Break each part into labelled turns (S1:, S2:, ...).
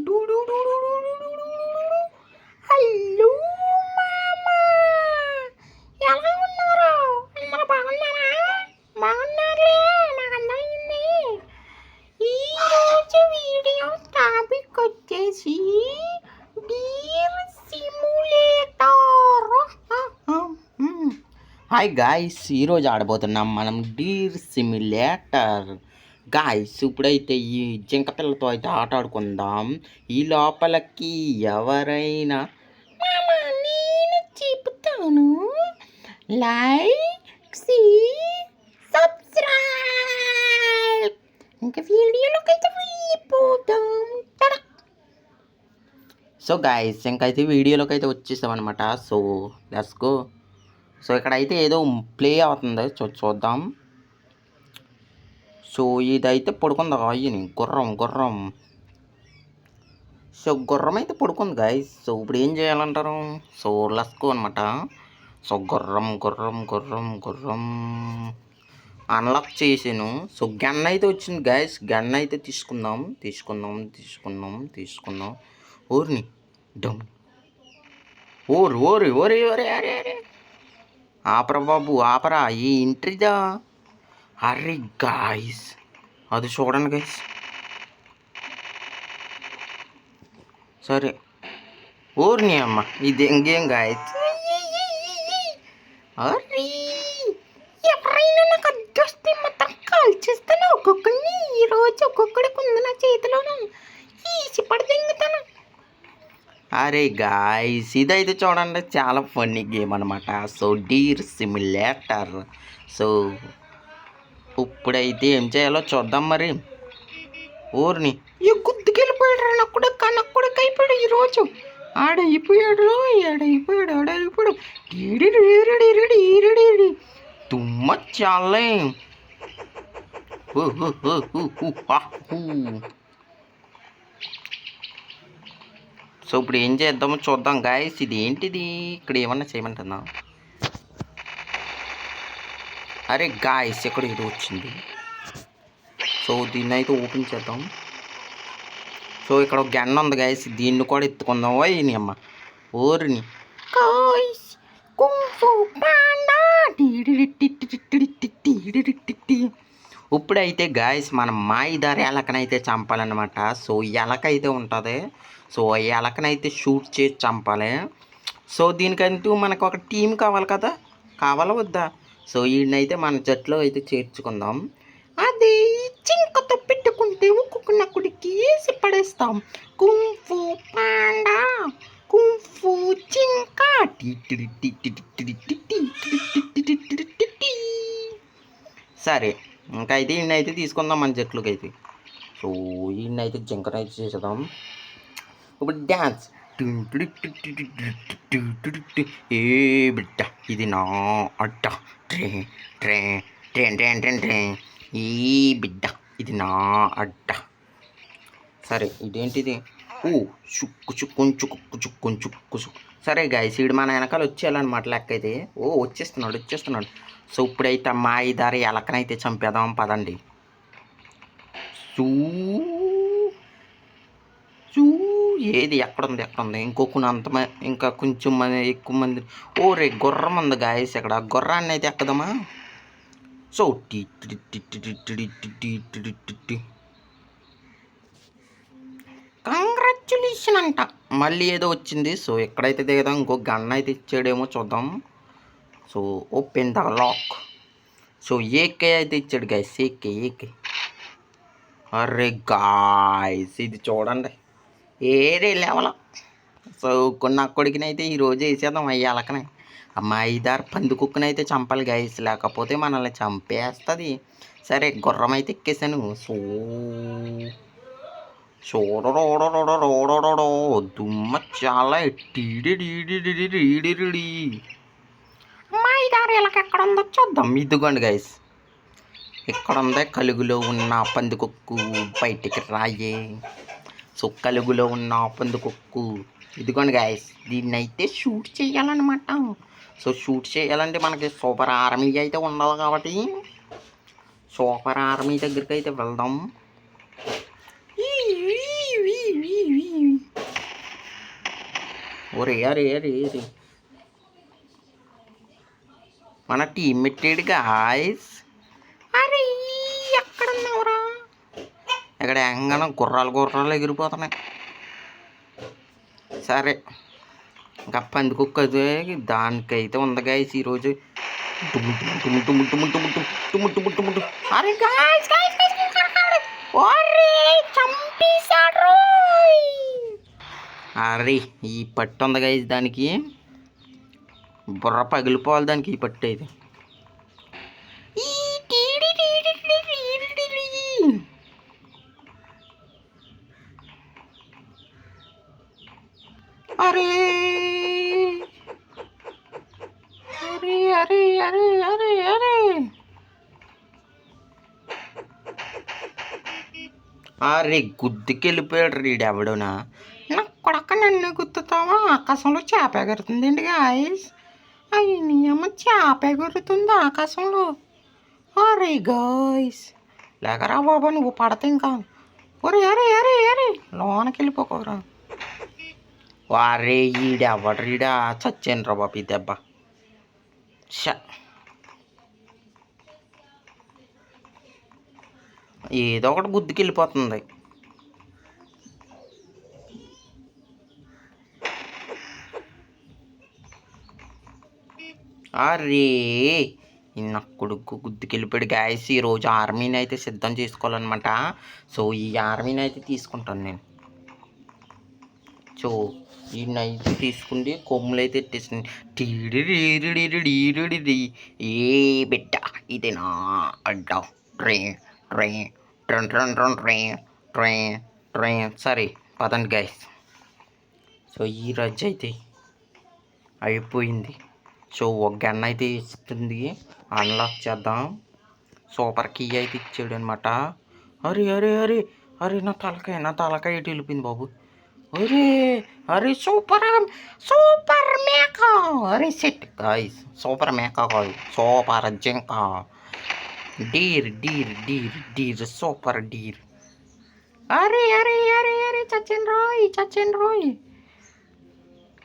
S1: Hello మామా, ఎలా ఉన్నారు? అందరూ బాగున్నారా? బాగున్నారులే, నాకు అర్థమైంది. ఈరోజు వీడియో టాపిక్ వచ్చేసి డీర్ సిమ్యులేటర్.
S2: హాయ్ గాయ్స్, ఈరోజు ఆడబోతున్నాం మనం డీర్ సిమ్యులేటర్. గాయ్స్, ఇప్పుడైతే ఈ జింక పిల్లతో అయితే ఆట ఆడుకుందాం. ఈ లోపలికి ఎవరైనా
S1: నేను చెప్తాను, లైక్ సబ్స్క్రైబ్. ఇంకా వీడియోలోకి అయితే వెళ్ళిపోతాం.
S2: సో గాయ్స్, ఇంకైతే వీడియోలోకి అయితే వచ్చేసామన్నమాట. So let's go. సో ఇక్కడైతే ఏదో ప్లే అవుతుంది, చూద్దాం. సో ఇదైతే పడుకుంది అయ్యని గుర్రం. సో గుర్రం అయితే పడుకుంది గాయస్. సో ఇప్పుడు ఏం చేయాలంటారు? సో లస్కో అనమాట. సో గుర్రం అన్లాక్ చేసాను. సో గన్ అయితే వచ్చింది గాయస్. గన్ అయితే తీసుకుందాం. ఓర్ని డమ్ ఓరి అరే ఆపరా బాబు, ఆపరా. ఈ ఇంట్రీదా? అరే గాయస్, అది చూడండి గాయస్. సరే, ఊరిని అమ్మ, ఇది ఇంకేం గాయస్.
S1: అరే, ఎవరైనా నాకు అడ్డొస్తే మొత్తం కాల్ చేస్తాను. ఒక్కొక్కరిని ఈరోజు ఒక్కొక్కడికి ఉంది నా చేతిలోను. ఈసి పడదింగుతాను.
S2: అరే గాయస్, ఇదైతే చూడండి, చాలా ఫన్నీ గేమ్ అనమాట. So deer simulator. సో ఇప్పుడైతే ఏం చేయాలో చూద్దాం మరి. ఊరిని
S1: గుద్దుకెళ్ళిపోయాడు. నాకు కూడా అయిపోయాడు ఈరోజు. ఆడైపోయాడు.
S2: తుమ్మ చాలే. సో ఇప్పుడు ఏం చేద్దామో చూద్దాం గాయస్. ఇది ఏంటిది? ఇక్కడ ఏమన్నా చేయమంటుందా? అరే గాయస్, ఇక్కడ ఏదో వచ్చింది. సో దీన్ని అయితే ఓపెన్ చేద్దాం. సో ఇక్కడ ఒక గన్ ఉంది గాయస్, దీన్ని కూడా ఎత్తుకుందాం. ఓయ్ అమ్మ, ఓరిని ఇప్పుడైతే గాయస్ మనం మాయిదారి ఎలకనైతే చంపాలన్నమాట. సో ఎలక అయితే ఉంటుంది. సో ఎలకనైతే షూట్ చేసి చంపాలి. సో దీనికంటూ మనకు ఒక టీం కావాలి కదా, కావాలా వద్దా? సో వీడినైతే మన జట్లో అయితే చేర్చుకుందాం.
S1: అది జింకతో పెట్టుకుంటే ఒక్కొక్కడికి వేసి పడేస్తాం. కుంఫు పాండా, కుంఫు జింక.
S2: సరే, ఇంకా అయితే ఈయనైతే తీసుకుందాం మన జట్లోకి అయితే. సో ఈయనైతే జింకనైతే చేసేద్దాం. ఇప్పుడు డ్యాన్స్. ఏ బిడ్డ, ఇది నా అడ్డ. ట్రైన్ ఈ బిడ్డ, ఇది నా అడ్డ. సరే, ఇదేంటిది? ఓ చుక్కు. సరే గాయస్, ఈడు మన వెనకాల వచ్చేయాలన్నమాట లెక్క అయితే. ఓ వచ్చేస్తున్నాడు. సో ఇప్పుడైతే మాయిదారి ఎలకనైతే చంపేద్దాం పదండి. చూ ఏది ఎక్కడుంది? ఇంకా కొంచెం మంది, ఎక్కువ మంది. ఓ రే, గుర్రం ఉంది గాయస్ ఇక్కడ. గుర్రాన్ని అయితే ఎక్కదమ్మా. సో
S1: కంగ్రాచ్యులేషన్ అంట.
S2: మళ్ళీ ఏదో వచ్చింది. సో ఎక్కడైతే దిగదాం. ఇంకో గన్ అయితే ఇచ్చాడేమో చూద్దాం. So open the lock. So AK అయితే ఇచ్చాడు గాయస్. ఏకే. అరే గాయస్, ఇది చూడండి, ఏరే లెవెల్. సో కొన్న కొడుకునైతే ఈరోజు వేసేద్దాం అయ్యాలకనే. అమ్మ ఐదారు పందుకుక్కనైతే చంపాలి గాయస్, లేకపోతే మనల్ని చంపేస్తుంది. సరే, గుర్రం అయితే ఎక్కేసాను. చూడరోడో దుమ్మ చాలా టీడి.
S1: మాయిదారి ఎలక ఎక్కడ ఉందో చూద్దాం.
S2: ఇదిగోండి గైస్, ఇక్కడ ఉందే కలుగులో ఉన్న పందుకొక్కు, బయటికి రాయే. సో కలుగులో ఉన్న పందుకొక్కు ఇదిగోండి గైస్, దీన్ని అయితే షూట్ చేయాలన్నమాట. సో షూట్ చేయాలంటే మనకి సూపర్ ఆర్మీ అయితే ఉండాలి కాబట్టి సూపర్ ఆర్మీ దగ్గరికి అయితే వెళ్దాం. ఒరే అరే అరే అరే మన టీం పెట్టాడు గాయస్.
S1: అరే ఎక్కడున్నావురా?
S2: ఇక్కడ ఎంగన గుర్రాలు ఎగిరిపోతున్నాయి. సరే ఇంకా పందికొక్క దానికైతే ఉంది గాయస్ ఈరోజు.
S1: అరే గాయ్స్ చంపేశాడు.
S2: అరే ఈ పట్టు ఉంది గాయస్, దానికి బుర్ర పగిలిపోవాలి దానికి ఈ పట్టు అయితే.
S1: అరే అరే అరే అరే అరే అరే
S2: అరే గుద్దుకెళ్ళిపోయాడు రీడు ఎవడునా.
S1: నా కొడక నన్ను గుర్తుతావా? ఆకాశంలో చేప ఎగురుతుందండి గాయస్. అయ్యి అమ్మ చేప ఎగురుతుంది ఆకాశంలో. అరే గాయస్ లేకరా బాబా, నువ్వు పడతా ఇంకా. ఒరే అరే అరే అరే లోనకి వెళ్ళిపోకరా.
S2: వారే ఈడెవడు రీడా, చచ్చాను రా బాబు ఈ దెబ్బ. ఏదో ఒకటి గుద్దుకెళ్ళిపోతుంది. అరే నా కొడుకు గుద్దుకెళ్ళిపోయాడు గాయస్. ఈరోజు ఆర్మీని అయితే సిద్ధం చేసుకోవాలన్నమాట. సో ఈ ఆర్మీని అయితే తీసుకుంటాను నేను. సో ఈయనైతే తీసుకుంటే కొమ్ములు అయితే ఎట్టేసింది. ఏ బిడ్డ ఇది నా అడ్డ ట్రే ట్రే ట్రన్ ట్రన్ ట్రన్ ట్రే ట్రే ట్రే. సరే పదండి గైస్. సో ఈ రోజు అయితే అయిపోయింది. సో ఒక గన్ అయితే ఇస్తుంది, అన్లాక్ చేద్దాం. సూపర్ కీ అయితే ఇచ్చాడు అనమాట. అరే అరే అరే అరే నా తలకాయ ఎటు వెళ్ళిపోయింది బాబు. అరే అరే సూపర్ సూపర్ మేకా. అరే సెట్ గాయ్స్, సూపర్ మేకా కాదు, సూపర్ జింక. Deer deer deer deer super deer.
S1: అరే అరే అరే అరే చచ్చిన రాయ్.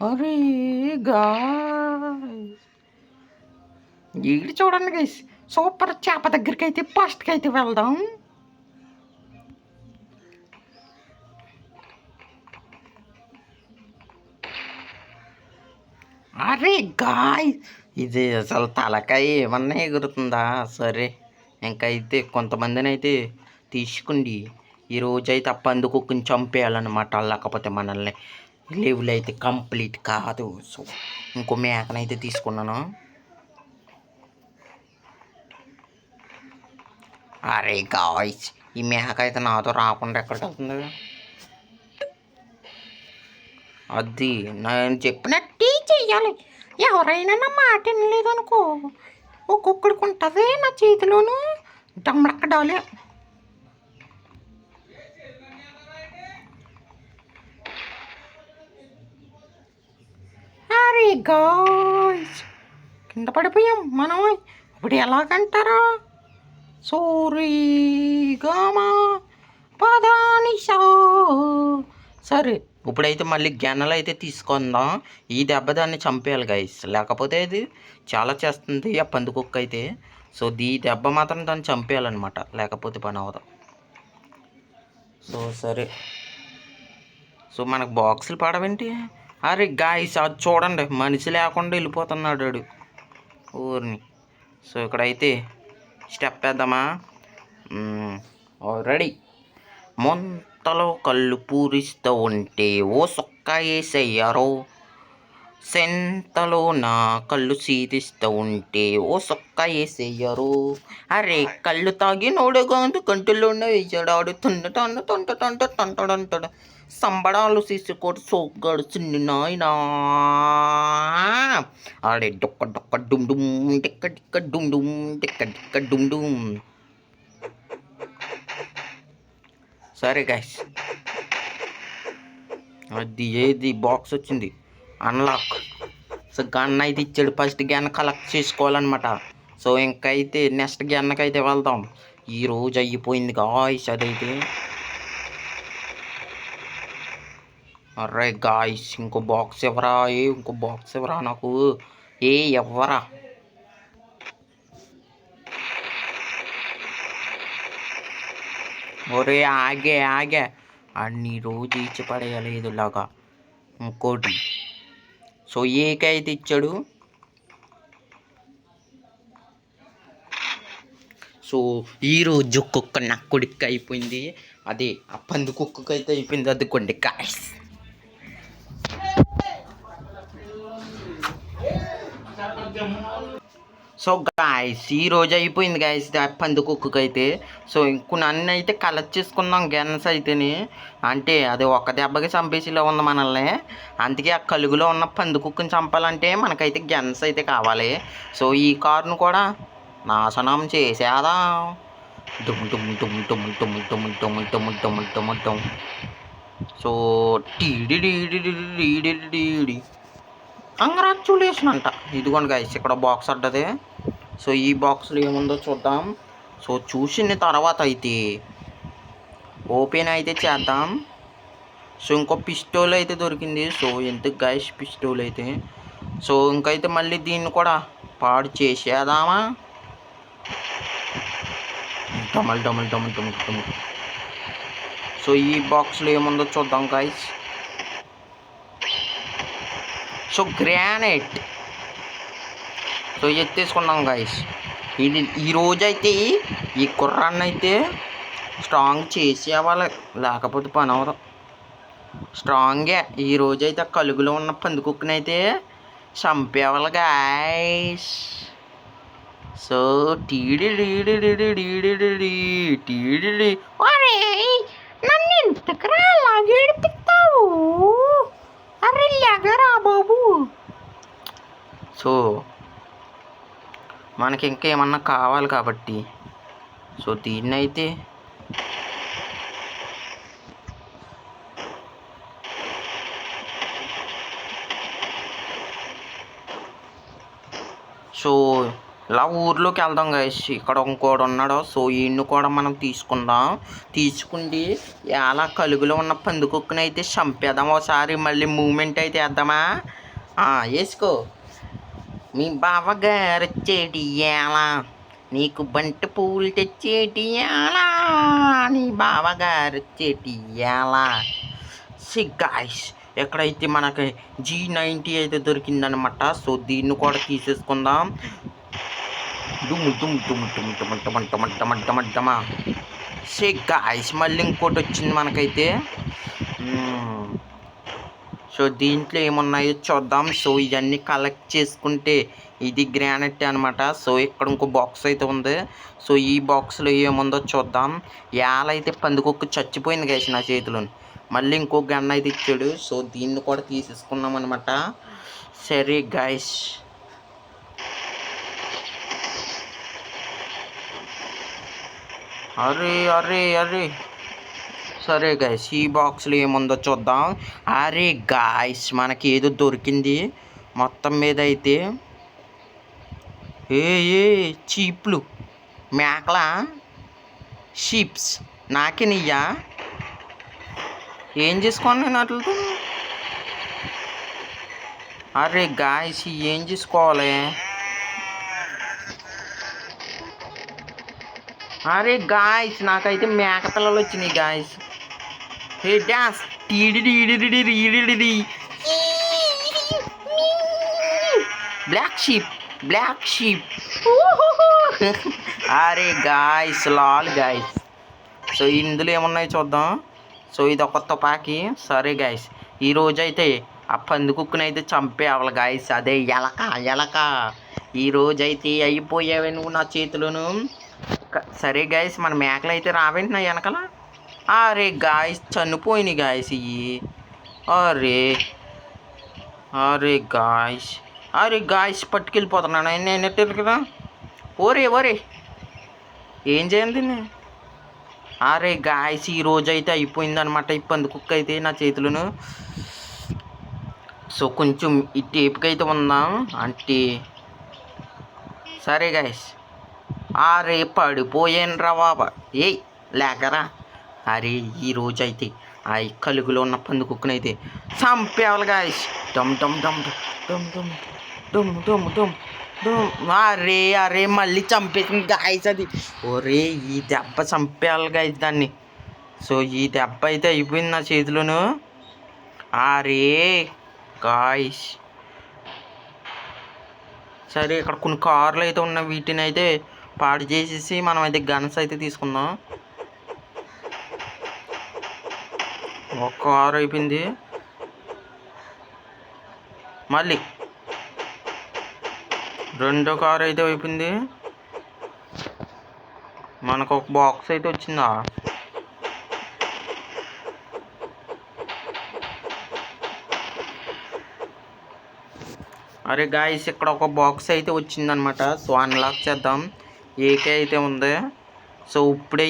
S1: అరే గాయ్స్ ఈడు చూడండి గైస్, సూపర్ చేప దగ్గరికి అయితే ఫస్ట్కి అయితే వెళ్దాం.
S2: అరే గాయ్ ఇది అసలు తలకాయ ఏమన్నా ఎగురుతుందా? సరే ఇంకైతే కొంతమందిని అయితే తీసుకుండి ఈరోజైతే ఆ పందుకొక్కని చంపేయాలన్నమాట. లేకపోతే మనల్ని లెవెల్ అయితే కంప్లీట్ కాదు. సో ఇంకో మేకనైతే తీసుకున్నాను. అరే గాయ్స్ ఈ మేక అయితే నాతో రాకుండా ఎక్కడికి వెళ్తుంది? అది నేను చెప్పినట్టు
S1: చెయ్యాలి. ఎవరైనా నా మాట వినలేదనుకో, ఒక్కొక్కడికి ఉంటుంది నా చేతిలోను డమ్మడక్కడాలి. అరే గాయ్స్ కింద పడిపోయాం మనం. ఇప్పుడు ఎలాగంటారా? సోరీగామా పదానిషా. సరే
S2: ఇప్పుడైతే మళ్ళీ గెన్నలు అయితే తీసుకుందాం. ఈ దెబ్బ దాన్ని చంపేయాలి గైస్, లేకపోతే ఇది చాలా చేస్తుంది ఆ పందుకొక్క అయితే. సో ఈ దెబ్బ మాత్రం దాన్ని చంపేయాలన్నమాట, లేకపోతే పని అవదు. సో సరే, సో మనకు బాక్సులు పడవేంటి? అరే గాయస్ అది చూడండి, మనిషి లేకుండా వెళ్ళిపోతున్నాడు వాడు ఊరిని. సో ఇక్కడైతే స్టెప్ వేద్దామా? రెడీ. మొంతలో కళ్ళు పూరిస్తూ ఉంటే ఓ సొక్క వేసయ్యారో, సెంతలో నా కళ్ళు సీదిస్తూ ఉంటే ఓ సొక్క వేసయ్యారు. అరే కళ్ళు తాగి నోడగాందు కంటిలోనే వేసాడాడు. తుంటంటాడు సంబడాలు తీసుకోడు సోగ్గాడు చిన్ని నాయనా. ఆడే డొక్క డొక్క డుమ్ డుమ్ డిక్క డిక్క డుమ్ డుమ్ డిక్క డిక్క డుమ్ డుమ్. సరే గైస్, అది ఏది బాక్స్ వచ్చింది అన్లాక్. సో గన్ అయితే ఇచ్చాడు, ఫస్ట్ గన్ కలెక్ట్ చేసుకోవాలన్నమాట. సో ఇంకైతే నెక్స్ట్ గన్కి అయితే వెళ్దాం. ఈరోజు అయిపోయింది గాయ్స్ అదైతే. అరే గాయ్స్ ఇంకో బాక్స్ ఎవరా? ఇంకో బాక్స్ ఎవరా నాకు? ఎవ్వరా? ఒరే ఆగే అన్ని రోజు ఇచ్చి పడేయలేదు ఇలాగా. ఇంకోటి సో ఏకైతే ఇచ్చాడు. సో ఈరోజు కుక్క నక్కుడికి అయిపోయింది. అదే ఆ పంది కుక్కకి అయితే అయిపోయింది. అదుకోండి గాయ్స్. సో గాయస్ ఈరోజు అయిపోయింది గాయస్ పంది కుక్కకి అయితే. సో ఇంకో నన్ను అయితే కలెక్ట్ చేసుకున్నాం గన్స్ అయితేని. అంటే అది ఒక దెబ్బకి చంపేసిలో ఉంది మనల్ని. అందుకే ఆ కలుగులో ఉన్న పంది కుక్కని చంపాలంటే మనకైతే గన్స్ అయితే కావాలి. సో ఈ కారును కూడా నాశనం చేసేదా. డుమ్ డుమ్ డుమ్ డుమ్ డుమ్ డుమ్ డుమ్ డుమ్ డుమ్ డుమ్ డుమ్. సో టీడి కంగ్రాచ్యులేషన్ అంట. ఇదిగోండి గాయస్ ఇక్కడ బాక్స్ అడ్డది. సో ఈ బాక్స్లో ఏముందో చూద్దాం. సో చూసిన తర్వాత అయితే ఓపెన్ అయితే చేద్దాం. సో ఇంకో పిస్టోల్ అయితే దొరికింది. సో ఎందుకు గాయస్ పిస్టోల్ అయితే. సో ఇంకైతే మళ్ళీ దీన్ని కూడా పాడు చేసేద్దామా. డమల్ డమల్ డమల్ డమల్ డమల్. సో ఈ బాక్స్లో ఏముందో చూద్దాం గాయస్. So granite. సో ఎత్తేసుకున్నాం గాయస్. ఇది ఈరోజైతే ఈ కుర్రాన్ని అయితే స్ట్రాంగ్ చేసేవాళ్ళ, లేకపోతే పని అవ్వదు. స్ట్రాంగే ఈరోజైతే కలుగులో ఉన్న పందికుక్కని అయితే చంపేవాళ్ళు గాయస్. సో టీడి నన్ను ఎంతకరా అలాగే ఏడిపిస్తావు? అరే లెగరా బాబు. సో మనకి ఇంకా ఏమన్నా కావాలి కాబట్టి సో దీన్ని అయితే సో ఇలా ఊర్లోకి వెళ్దాం గైస్. ఇక్కడ ఇంకోడు ఉన్నాడు. సో ఈయన్ని కూడా మనం తీసుకుందాం. తీసుకుండి అలా కలుగులో ఉన్న పందికొక్కుని అయితే చంపేద్దాం ఒకసారి. మళ్ళీ మూమెంట్ అయితే వేద్దామా. వేసుకో. మీ బావగారు వచ్చేటి ఎలా, నీకు బంటి పూలు తెచ్చేటి ఎలా, నీ బావగారు వచ్చేటి ఎలా. సి గాయ్స్ ఎక్కడైతే మనకి G90 అయితే దొరికిందనమాట. సో దీన్ని కూడా తీసేసుకుందాం. దుమ్ము దుమ్ము దుమ్ము దుమ్ము టమంటమంట టమంటమంటమంటమా. సి గాయ్స్ మళ్ళీ ఇంకోటి వచ్చింది మనకైతే. సో దీంట్లో ఏమున్నాయో చూద్దాం. సో ఇవన్నీ కలెక్ట్ చేసుకుంటే ఇది గ్రానైట్ అనమాట. సో ఇక్కడ ఇంకో బాక్స్ అయితే ఉంది. సో ఈ బాక్స్లో ఏముందో చూద్దాం. యాలైతే పందికొక్కు చచ్చిపోయింది గైస్ నా చేతిలో. మళ్ళీ ఇంకో గన్ అయితే ఇచ్చాడు. సో దీన్ని కూడా తీసేసుకున్నాం అనమాట. సరే గైస్. అరే అరే అరే సరే గాయస్ ఈ బాక్స్లో ఏముందో చూద్దాం. అరే గాయస్ మనకి ఏదో దొరికింది మొత్తం మీద అయితే. చీప్లు మేకల షీప్స్ నాకే నియ్యా. ఏం చేసుకోను నేను అట్లతో. అరే గాయస్ ఏం చేసుకోవాలి. అరే గాయస్ నాకైతే మేక పిల్లలు వచ్చినాయి గాయస్. హే డాన్స్ బ్లాక్ షీప్. అరే గాయస్ లాల్ గాయస్. సో ఇందులో ఏమున్నాయో చూద్దాం. సో ఇది ఒక తుపాకీ. సరే గాయస్ ఈరోజు అయితే ఆ పందికుక్కుని అయితే చంపేవాళ్ళు గాయస్. అదే ఎలక ఈరోజైతే అయిపోయావే నువ్వు నా చేతిలోను. సరే గాయస్ మన మేకలు అయితే రావేంటి నా వెనకాల. అరే గాయస్ చనిపోయినాయి గాయస్ ఇవి. అరే గాయస్ పట్టుకెళ్ళిపోతున్నాను నేను ఎట్టు కదా. ఓరే ఏం చేయండి. అరే గాయస్ ఈరోజు అయితే అయిపోయిందనమాట ఈ పందికుక్క అయితే నా చేతులను. సో కొంచెం ఈ టేపుకి అయితే ఉందాం అంటే. సరే గాయస్ అరే పడిపోయాను రా బాబా. లేకరా. అరే ఈరోజు అయితే ఆ కలుగులో ఉన్న పందుకుక్కని అయితే చంపేవాలి గాయస్. డమ్ డమ్ డమ్ డమ్ డమ్ డమ్ డమ్ డమ్ డమ్. అరే అరే మళ్ళీ చంపేసింది గాయస్ అది. ఒరే ఈ దెబ్బ చంపేయాలి గాయస్ దాన్ని. సో ఈ దెబ్బ అయితే అయిపోయింది నా చేతిలోను. అరే గాయస్ సరే ఇక్కడ కొన్ని కార్లు అయితే ఉన్నాయి, వీటిని అయితే పాడు చేసేసి మనం అయితే గన్స్ అయితే తీసుకుందాం. ఒక కారు అయిపోయింది, మళ్ళీ రెండో కారు అయితే అయిపోయింది. మనకు ఒక బాక్స్ అయితే వచ్చిందా. అరే గాయస్ ఇక్కడ ఒక బాక్స్ అయితే వచ్చిందనమాట. సో అన్లాక్ చేద్దాం. ఏకే అయితే ఉంది. సో ఇప్పుడే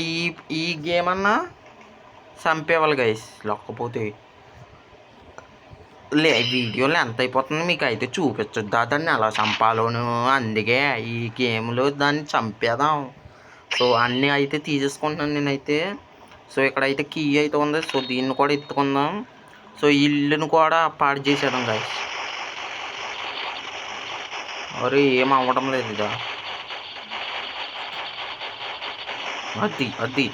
S2: ఈ గేమ్ అన్నా చంపేవాలి గైస్, లేకపోతే వీడియోలో ఎంత అయిపోతుంది మీకు అయితే చూపించొద్దా దాన్ని ఎలా చంపాలోను. అందుకే ఈ గేమ్లో దాన్ని చంపేద్దాం. సో అన్నీ అయితే తీసేసుకుంటున్నాను నేనైతే. సో ఇక్కడైతే కీ అయితే ఉంది. సో దీన్ని కూడా ఎత్తుకుందాం. సో ఇల్లును కూడా పాడు చేసేద్దాం గైస్. అరే ఏం అవ్వడం లేదు ఇదా. అది అది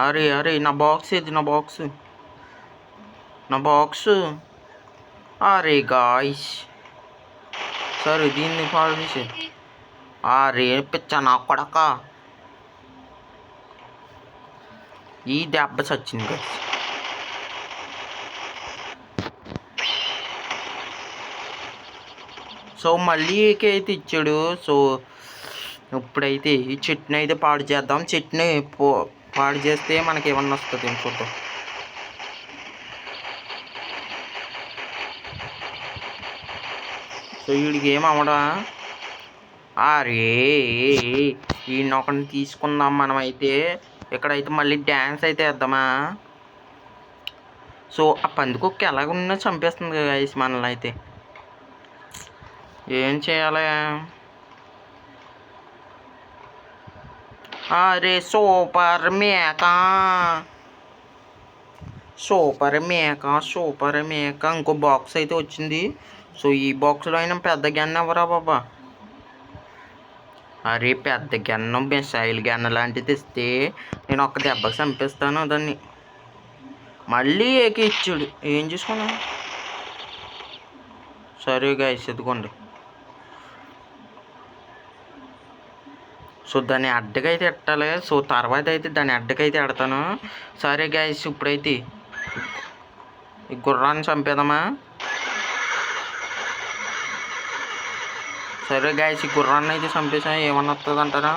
S2: అరే అరే నా బాక్స్ ఏది, నా బాక్స్. అరే గాయ్స్ సరే దీన్ని పాడు చేసే. అరే పిచ్చ నా కొడక, ఈ దెబ్బ చచ్చింది గాయ్స్. సో మళ్ళీ ఏకే అయితే ఇచ్చాడు. సో ఇప్పుడైతే ఈ చెట్టుని అయితే పాడు చేద్దాం. చెట్టుని పాడు చేస్తే మనకి ఏమన్నా వస్తుంది చూద్దాం. సో వీడికి ఏం అవ్వడా. అరే ఈయన ఒకరిని తీసుకుందాం మనమైతే. ఇక్కడైతే మళ్ళీ డ్యాన్స్ అయితే వేద్దామా. సో ఆ పందికొక్క ఎలాగున్నా చంపేస్తుంది కదా గైస్ మనల్ని అయితే. ఏం చేయాలి. అరే సూపర్ మేక, సూపర్ మేక. ఇంకో బాక్స్ అయితే వచ్చింది. సో ఈ బాక్స్లో అయినా పెద్ద గన్ ఎవరా బాబా. అరే పెద్ద గన్ను మిసైల్ గన్ లాంటిది ఇస్తే నేను ఒక్క దెబ్బకి చంపేస్తాను దాన్ని. మళ్ళీ ఏకి ఇచ్చాడు, ఏం చేసుకున్నా. సరే గైస్ ఎదుకోండి. సో దాన్ని అడ్డకైతే ఎట్టాలి. సో తర్వాత అయితే దాన్ని అడ్డకైతే ఎడతాను. సరే గైస్ ఇప్పుడైతే ఈ గుర్రాన్ని చంపేద్దామా. సరే గైస్ ఈ గుర్రాన్ని అయితే చంపేసా. ఏమన్నా వస్తుంది అంటారా.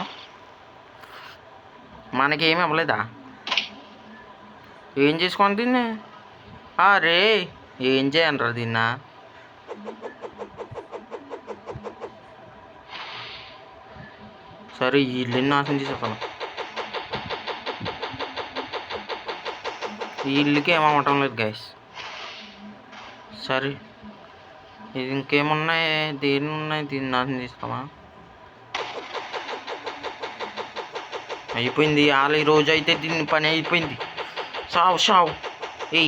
S2: మనకేమి ఇవ్వలేదా. ఏం చేసుకోండి దీన్ని. అరే ఏం చేయండి దీన్నా. సరే ఈ ఇల్లుని నాశనం చేసేస్తాను. ఈ ఇల్లుకి ఏమవటం లేదు గైస్. సరే ఇది ఇంకేమున్నాయి, దేని ఉన్నాయి, దీన్ని నాశనం చేస్తామా. అయిపోయింది ఈ రోజు అయితే దీన్ని పని అయిపోయింది. సావు ఏ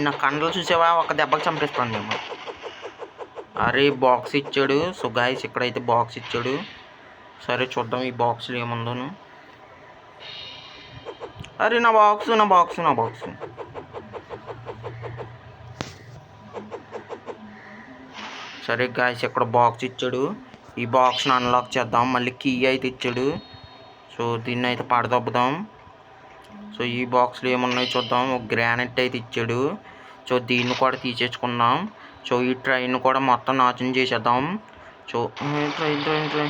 S2: నా కండలు చూసావా, ఒక దెబ్బకి చంపేస్తాను మేము. అరే బాక్స్ ఇచ్చాడు. సో గైస్ ఇక్కడైతే బాక్స్ ఇచ్చాడు. సరే చూద్దాం ఈ బాక్స్లో ఏముందోను. అరే నా బాక్స్. సరే గాయస్ ఇక్కడ బాక్స్ ఇచ్చాడు. ఈ బాక్స్ని అన్లాక్ చేద్దాం. మళ్ళీ కీ అయితే ఇచ్చాడు. సో దీన్ని అయితే పడదొబ్బుదాం. సో ఈ బాక్స్లో ఏమున్నాయి చూద్దాం. ఒక గ్రానైట్ అయితే ఇచ్చాడు. సో దీన్ని కూడా తీసేసుకుందాం. సో ఈ ట్రైన్ కూడా మొత్తం నాశనం చేసేద్దాం. సో ట్రైన్ అయిపోయింది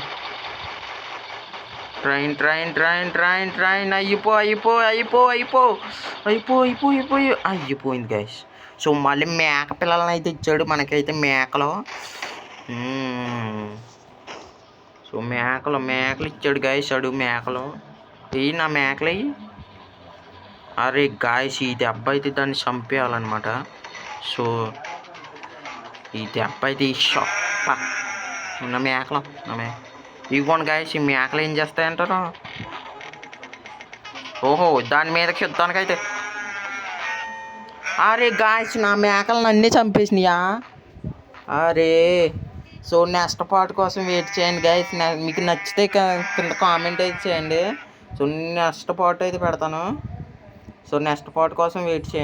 S2: గైస్. సో మళ్ళీ మేక పిల్లలని అయితే ఇచ్చాడు మనకైతే మేకలు. సో మేకలు ఇచ్చాడు గైస్. అడుగు మేకలు ఇవి నా మేకలు అయ్యి. అరే గాయస్ ఈ దెబ్బ అయితే దాన్ని చంపేయాలన్నమాట. సో ఈ దెబ్బ అయితే నా మేకలు ఇవ్వండి గాయస్. ఈ మేకలు ఏం చేస్తాయంటారు. ఓహో దాని మీదకి యుద్ధానికైతే అరే గాయస్ నా మేకలను అన్నీ చంపేసినాయా? అరే సో నెక్స్ట్ పార్ట్ కోసం వెయిట్ చేయండి గైస్. మీకు నచ్చితే కింద కామెంట్ అయితే చేయండి. సో నెక్స్ట్ పార్ట్ అయితే పెడతాను. సో నెక్స్ట్ పార్ట్ కోసం వెయిట్ చేయండి.